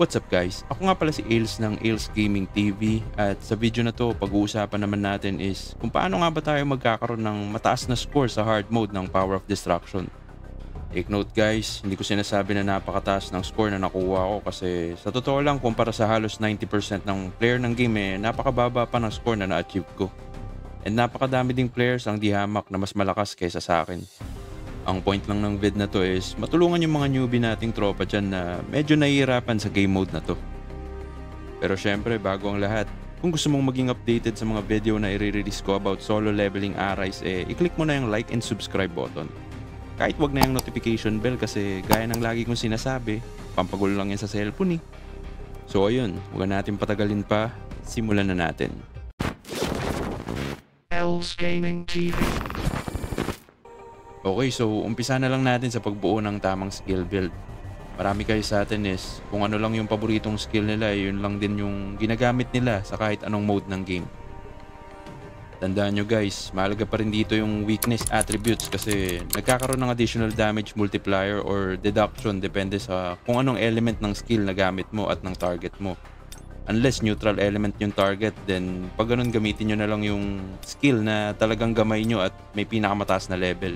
What's up guys? Ako nga pala si Ails ng Ails Gaming TV at sa video na to pag-uusapan naman natin is kung paano nga ba tayo magkakaroon ng mataas na score sa hard mode ng Power of Destruction. Take note guys, hindi ko sinasabi na napakataas ng score na nakuha ko kasi sa totoo lang kumpara sa halos 90% ng player ng game napakababa pa ng score na na-achieve ko. And napakadami ding players ang dihamak na mas malakas kaysa sa akin. Ang point lang ng vid na to is matulungan yung mga newbie nating tropa dyan na medyo nahihirapan sa game mode na to. Pero syempre bago ang lahat, kung gusto mong maging updated sa mga video na i-release ko about solo leveling Arise i-click mo na yung like and subscribe button. Kahit wag na yung notification bell kasi gaya ng lagi kong sinasabi, pampagulo lang yan sa cellphone . So ayun, huwag natin patagalin pa, simulan na natin. Ails Gaming TV. Okay, so umpisa na lang natin sa pagbuo ng tamang skill build. Marami kayo sa atin is kung ano lang yung paboritong skill nila, yun lang din yung ginagamit nila sa kahit anong mode ng game. Tandaan nyo guys, mahalaga pa rin dito yung weakness attributes kasi nagkakaroon ng additional damage multiplier or deduction depende sa kung anong element ng skill na gamit mo at ng target mo. Unless neutral element yung target, then pag ganun gamitin nyo na lang yung skill na talagang gamay nyo at may pinakamataas na level.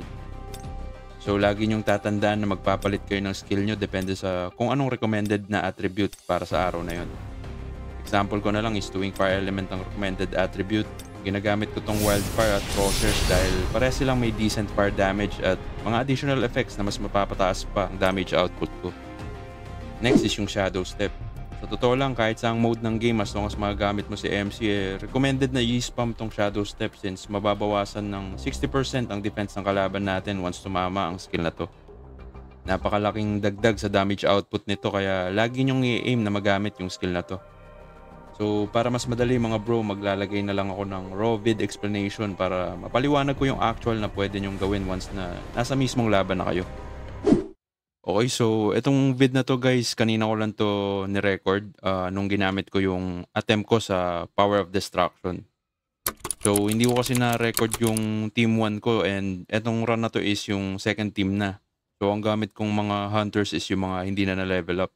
So lagi nyong tatandaan na magpapalit kayo ng skill nyo depende sa kung anong recommended na attribute para sa araw na yon. Example ko na lang is tuwing fire element ang recommended attribute, ginagamit ko tong wildfire at crossers dahil pare silang may decent fire damage at mga additional effects na mas mapapataas pa ang damage output ko. Next is yung shadow step. Sa totoo lang, kahit saang mode ng game, as long as magagamit mo si MC, recommended na i-spam tong shadow step since mababawasan ng 60% ang defense ng kalaban natin once tumama ang skill na to. Napakalaking dagdag sa damage output nito kaya lagi nyong i-aim na magamit yung skill na to. So para mas madali mga bro, maglalagay na lang ako ng raw vid explanation para mapaliwanag ko yung actual na pwede nyong gawin once na nasa mismong laban na kayo. Okay, so itong vid na to guys, kanina ko lang to ni-record nung ginamit ko yung attempt ko sa Power of Destruction. So hindi ko kasi na-record yung team 1 ko and etong run na to is yung second team na. So ang gamit kong mga hunters is yung mga hindi na na-level up.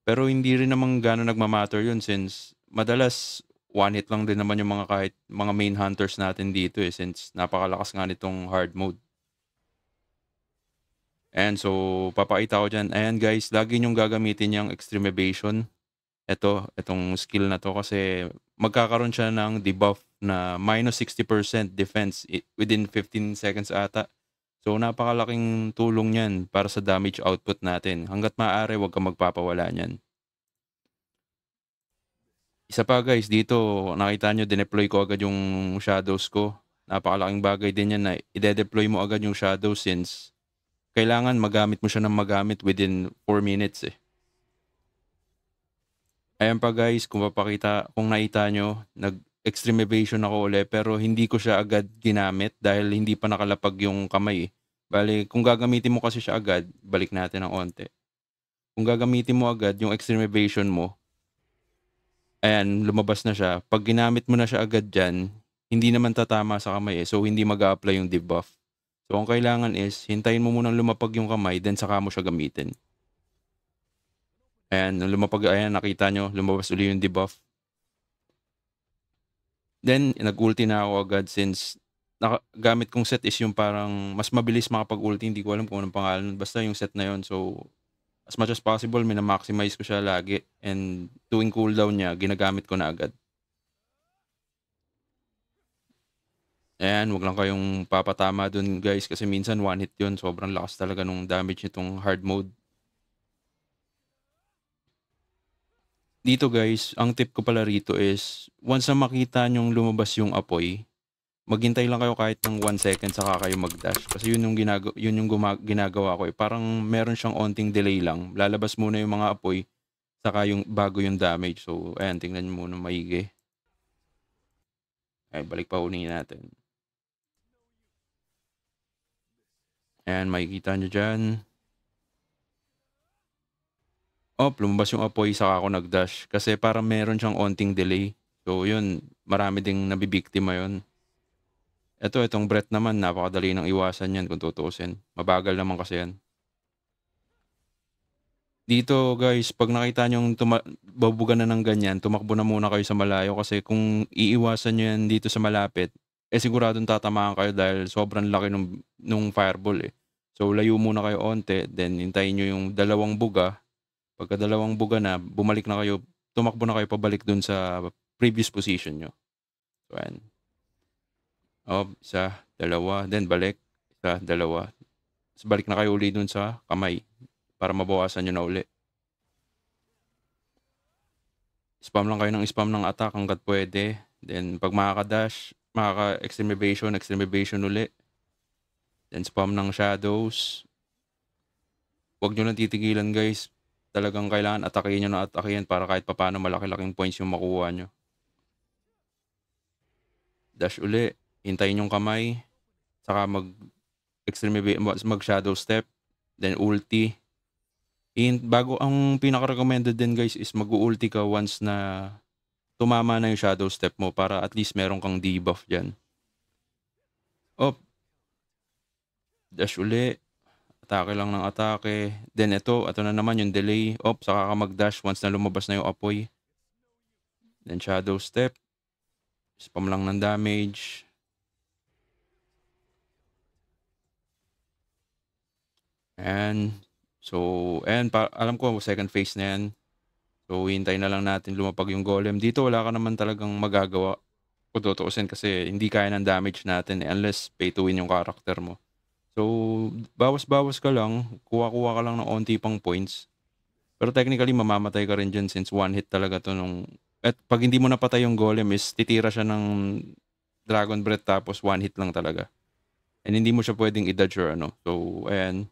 Pero hindi rin naman gano'n nagmamatter yun since madalas one hit lang din naman yung mga kahit mga main hunters natin dito since napakalakas nga nitong hard mode. And so, papakita ko dyan. Ayan guys, lagi nyong gagamitin yung extreme evasion. Itong skill na to kasi magkakaroon siya ng debuff na minus 60% defense within 15 seconds ata. So, napakalaking tulong yan para sa damage output natin. Hanggat maaari, huwag kang magpapawala niyan. Isa pa guys, dito nakita nyo, dineploy ko agad yung shadows ko. Napakalaking bagay din yan na ide-deploy mo agad yung shadows since kailangan magamit mo siya ng magamit within 4 minutes . Ayan pa guys, kung nakita nyo, nag-extreme evasion ako ulit pero hindi ko siya agad ginamit dahil hindi pa nakalapag yung kamay . Bali, kung gagamitin mo kasi siya agad, balik natin ng onte. Kung gagamitin mo agad yung extreme evasion mo, ayan, lumabas na siya. Pag ginamit mo na siya agad dyan, hindi naman tatama sa kamay so hindi mag-a-apply yung debuff. So, ang kailangan is, hintayin mo munang lumapag yung kamay, then saka mo siya gamitin. Ayan, nung lumapag, ayan, nakita nyo, lumabas uli yung debuff. Then, nag-ulti na ako agad since gamit kong set is yung parang mas mabilis makapag-ulti. Hindi ko alam kung anong pangalan. Basta yung set na yon. So, as much as possible, minamaximize ko siya lagi. And tuwing cooldown niya, ginagamit ko na agad. Ayan, wag lang kayong papatama dun guys kasi minsan one hit yun. Sobrang lakas talaga nung damage nitong hard mode. Dito guys, ang tip ko pala rito is once na makita nyong lumabas yung apoy, maghintay lang kayo kahit ng 1 second saka kayo mag-dash. Kasi yun yung ginagawa ko . Parang meron siyang onting delay lang. Lalabas muna yung mga apoy saka yung bago yung damage. So ayan, tingnan nyo muna maigi. Ay, balik pa unin natin. Ayan, makikita nyo dyan. Lumabas yung apoy saka ako nag-dash. Kasi parang meron siyang onting delay. So yun, marami ding nabibiktima yun. Itong breath naman, napakadali ng iwasan yan kung tutuusin. Mabagal naman kasi yan. Dito guys, pag nakita niyong babugan na ng ganyan, tumakbo na muna kayo sa malayo kasi kung iiwasan niyo yan dito sa malapit, siguradong tatamaan kayo dahil sobrang laki nung fireball eh. So layo muna kayo onte, then hintayin niyo yung dalawang buga. Pagka dalawang buga na, bumalik na kayo, tumakbo na kayo pabalik dun sa previous position niyo. So ayan. Isa, dalawa, then balik, isa, dalawa. Tapos balik na kayo uli dun sa kamay para mabawasan nyo na uli. Spam lang kayo ng spam ng attack hanggat pwede. Then pag makaka-dash, makaka-extreme evasion uli. Then spam ng shadows. Huwag nyo lang titigilan guys. Talagang kailangan atakihin nyo na atakihin para kahit papano malaki-laking points yung makuha nyo. Dash uli. Hintayin yung kamay. Saka mag shadow step. Then ulti. Bago ang pinaka-recommended din guys is mag-ulti ka once na tumama na yung shadow step mo para at least meron kang debuff dyan. Dash uli. Atake lang ng atake. Then ito na naman yung delay. Saka ka mag-dash once na lumabas na yung apoy. Then shadow step. Spam lang ng damage. And alam ko second phase na yan. So hintay na lang natin lumapag yung golem. Dito wala ka naman talagang magagawa. Kung tutuusin kasi hindi kaya ng damage natin unless pay to win yung character mo. So bawas-bawas ka lang. Kuha-kuha ka lang ng onti pang points. Pero technically mamamatay ka rin dyan since one hit talaga to at pag hindi mo napatay yung golem is titira siya ng dragon breath tapos one hit lang talaga. And hindi mo siya pwedeng i-dodge or ano. So ayan.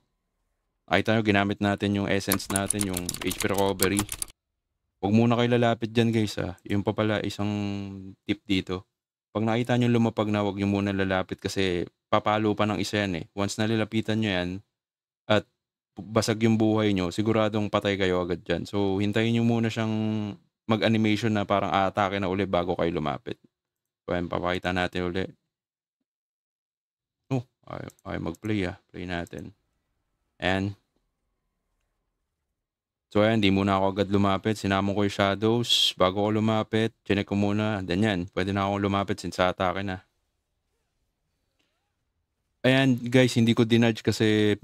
Nakita nyo, ginamit natin yung essence natin, yung HP recovery. Huwag muna kayo lalapit dyan guys ha. Yung pa pala isang tip dito. Pag nakita nyo lumapag na, huwag nyo muna lalapit kasi papalo pa ng isa yan eh. Once na lalapitan nyo yan at basag yung buhay nyo, siguradong patay kayo agad dyan. So hintayin nyo muna siyang mag-animation na parang aatake na uli bago kayo lumapit. So ayan, papakita natin uli. Ayaw mag-play Play natin. So ayan, di muna ako agad lumapit. Sinamon ko yung shadows. Bago ako lumapit, chinek ko muna. Then yan, pwede na ako lumapit since atake na. Ayan guys, hindi ko dinudge kasi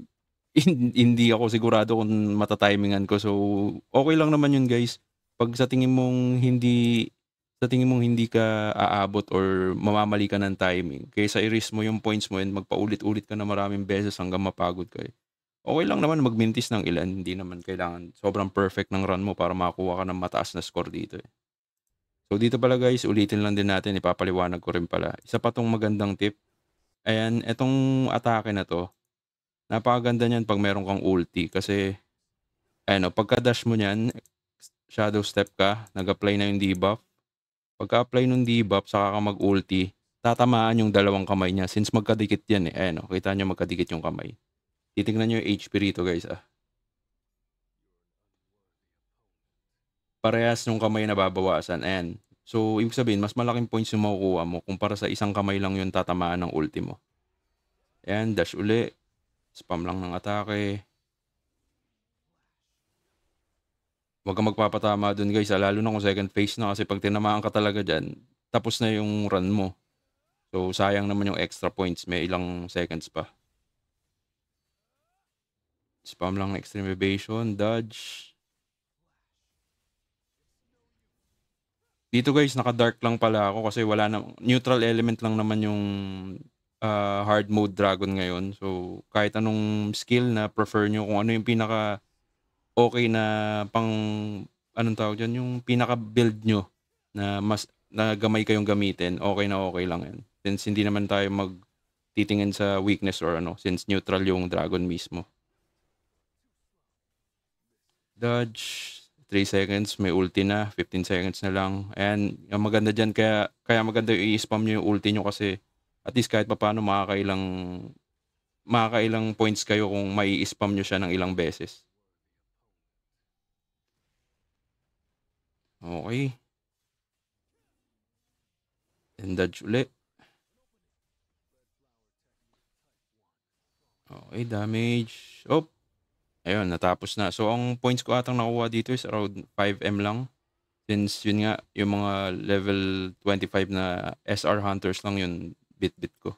hindi ako sigurado kung matatimingan ko. So okay lang naman yun guys. Pag sa tingin mong hindi ka aabot or mamamali ka ng timing, kaysa i-risk mo yung points mo and magpaulit-ulit ka na maraming beses hanggang mapagod ka okay lang naman magmintis ng ilan. Hindi naman kailangan sobrang perfect ng run mo para makakuha ka ng mataas na score dito So dito pala guys, ulitin lang din natin, ipapaliwanag ko rin pala. Isa pa tong magandang tip. Ayan, etong atake na to, napakaganda niyan pag meron kang ulti kasi pagka-dash mo niyan, shadow step ka, nag-apply na yung debuff. Pagka-apply ng debuff, saka ka mag-ulti, tatamaan yung dalawang kamay niya since magkadikit yan kita nyo magkadikit yung kamay. Titignan nyo yung HP rito guys Parehas nung kamay na babawasan. So ibig sabihin, mas malaking points yung makukuha mo kumpara sa isang kamay lang yung tatamaan ng ulti mo. Dash uli. Spam lang ng atake. Huwag kang magpapatama dun guys lalo na kung second phase na kasi pag tinamaan ka talaga dyan, tapos na yung run mo. So sayang naman yung extra points, may ilang seconds pa. Spam lang ng extreme evasion, dodge. Dito guys, naka-dark lang pala ako kasi wala na, neutral element lang naman yung hard mode dragon ngayon. So kahit anong skill na prefer nyo, kung ano yung pinaka okay na pang, anong tawag dyan, yung pinaka build nyo na mas na gamay kayong gamitin, okay na okay lang yan. Since hindi naman tayo magtitingin sa weakness or since neutral yung dragon mismo. Dodge, 3 seconds, may ulti na, 15 seconds na lang. Ayan, ang maganda dyan, kaya maganda yung i-spam nyo yung ulti nyo kasi at least kahit paano makakailang points kayo kung may i-spam nyo siya ng ilang beses. Okay. And dodge ulit. Okay, damage. Ayun, natapos na. So, ang points ko atang nakuha dito is around 5M lang. Since yun nga, yung mga level 25 na SR hunters lang yun bit-bit ko.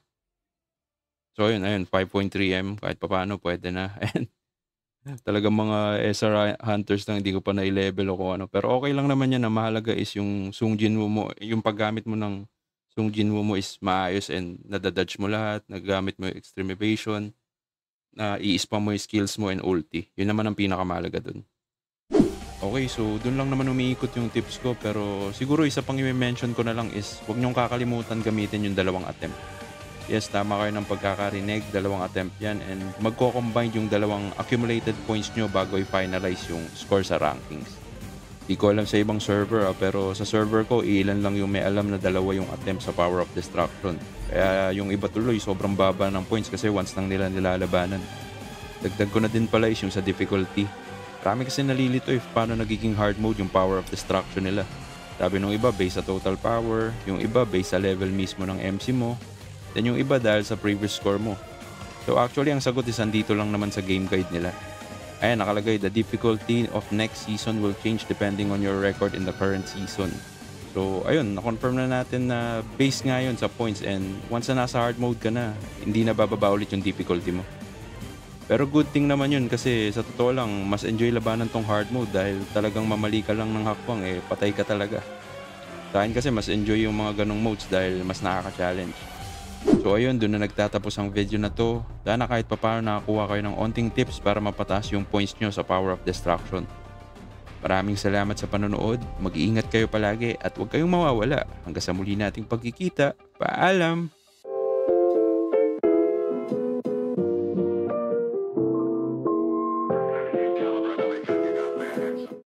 So, ayun, 5.3M. Kahit papaano, pwede na. And talagang mga SR hunters lang, hindi ko pa na-level o kung ano. Pero okay lang naman yan. Ang mahalaga is yung Sung Jinwoo mo, yung paggamit mo ng Sung Jinwoo mo is maayos and nadadodge mo lahat, nagagamit mo yung extreme evasion, na i-spam mo yung skills mo and ulti. Yun naman ang pinakamahalaga dun. Okay, so dun lang naman umiikot yung tips ko, pero siguro isa pang i-mention ko na lang is huwag niyong kakalimutan gamitin yung dalawang attempt. Yes, tama kayo ng pagkakarinig, dalawang attempt yan, and magko-combine yung dalawang accumulated points nyo bago i-finalize yung score sa rankings. Di ko alam sa ibang server pero sa server ko, ilan lang yung may alam na dalawa yung attempt sa Power of Destruction. Kaya yung iba tuloy, sobrang baba ng points kasi once lang nila nilalabanan. Dagdag ko na din pala is yung sa difficulty. Marami kasi nalilito paano nagiging hard mode yung Power of Destruction nila. Sabi nung iba, based sa total power, yung iba based sa level mismo ng MC mo, then yung iba dahil sa previous score mo. So actually, ang sagot is andito lang naman sa game guide nila. Ayan, nakalagay, the difficulty of next season will change depending on your record in the current season. So ayun, na-confirm na natin na base nga yun sa points, and once na nasa hard mode ka na, hindi na bababa ulit yung difficulty mo. Pero good thing naman yun kasi sa totoo lang, mas enjoy labanan tong hard mode dahil talagang mamali ka lang ng hakbang patay ka talaga. Sa akin kasi mas enjoy yung mga ganong modes dahil mas nakaka-challenge. So ayun, doon na nagtatapos ang video na to. Sana kahit papaano nakakuha kayo ng onting tips para mapataas yung points nyo sa Power of Destruction. Maraming salamat sa panonood, mag-iingat kayo palagi at huwag kayong mawawala. Hanggang sa muli nating pagkikita, paalam!